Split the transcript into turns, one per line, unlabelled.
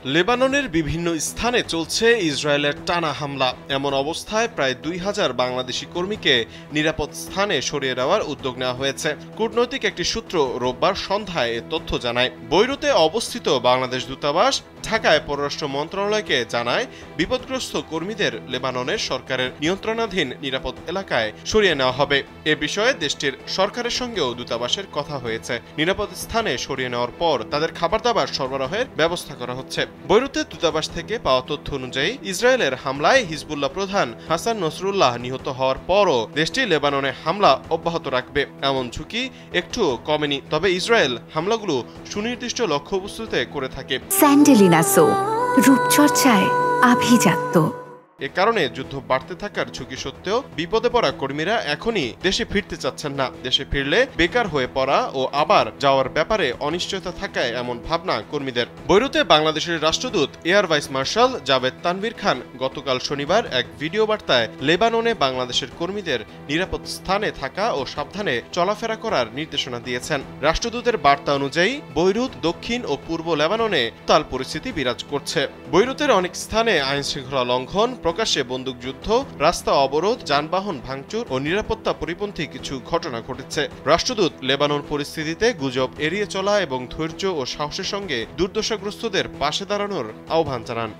লেবাননের বিভিন্ন স্থানে চলছে ইসরায়েলের টানা হামলা। এমন অবস্থায় প্রায় ২,০০০ বাংলাদেশি কর্মীকে নিরাপদ স্থানে সরিয়ে নেওয়ার উদ্যোগ নেওয়া হয়েছে। কূটনৈতিক একটি সূত্র রোববার সন্ধ্যায় এ তথ্য জানায়। বৈরুতে অবস্থিত বাংলাদেশ দূতাবাস ঢাকায় পররাষ্ট্র মন্ত্রণালয়কে জানায়, বিপদগ্রস্ত কর্মীদের লেবাননের সরকারের নিয়ন্ত্রণাধীন নিরাপদ এলাকায় সরিয়ে নেওয়া হবে। এ বিষয়ে দেশটির সরকারের সঙ্গেও দূতাবাসের কথা হয়েছে। নিরাপদ স্থানে সরিয়ে নেওয়ার পর তাদের খাবার দাবার সরবরাহের ব্যবস্থা করা হচ্ছে। বৈরুতে দূতাবাস থেকে পাওয়া তথ্য অনুযায়ী ইসরায়েলের হামলায় হিজবুল্লাহ প্রধান হাসান নসরুল্লাহ নিহত হওয়ার পরও দেশটি লেবাননে হামলা অব্যাহত রাখবে এমন ঝুঁকি একটু কমেনি। তবে ইসরায়েল হামলাগুলো সুনির্দিষ্ট লক্ষ্যবস্তুতে করে থাকে।
স্যান্ডেলিনা সো, রূপচর্চায় আভিজাত্য।
এ কারণে যুদ্ধ বাড়তে থাকার ঝুঁকি সত্ত্বেও বিপদে পড়া কর্মীরা এখনই দেশে ফিরতে চাচ্ছেন না। দেশে ফিরলে বেকার হয়ে পড়া ও আবার যাওয়ার ব্যাপারে অনিশ্চয়তা থাকায় এমন ভাবনা কর্মীদের। বৈরুতে বাংলাদেশের রাষ্ট্রদূত air vice marshal Javed Tanvir Khan গতকাল শনিবার এক ভিডিও বার্তায় লেবাননে বাংলাদেশের কর্মীদের নিরাপদ স্থানে থাকা ও সাবধানে চলাফেরা করার নির্দেশনা দিয়েছেন। রাষ্ট্রদূতের বার্তা অনুযায়ী বৈরুত, দক্ষিণ ও পূর্ব লেবাননে তাল পরিস্থিতি বিরাজ করছে। বৈরুতের অনেক স্থানে আইনশৃঙ্খলা লঙ্ঘন, প্রকাশ্যে বন্দুকযুদ্ধ, রাস্তা অবরোধ, যানবাহন ভাঙচুর ও নিরাপত্তা পরিপন্থী কিছু ঘটনা ঘটেছে। রাষ্ট্রদূত লেবানন পরিস্থিতিতে গুজব এড়িয়ে চলা এবং ধৈর্য ও সাহসের সঙ্গে দুর্দশাগ্রস্তদের পাশে দাঁড়ানোর আহ্বান জানান।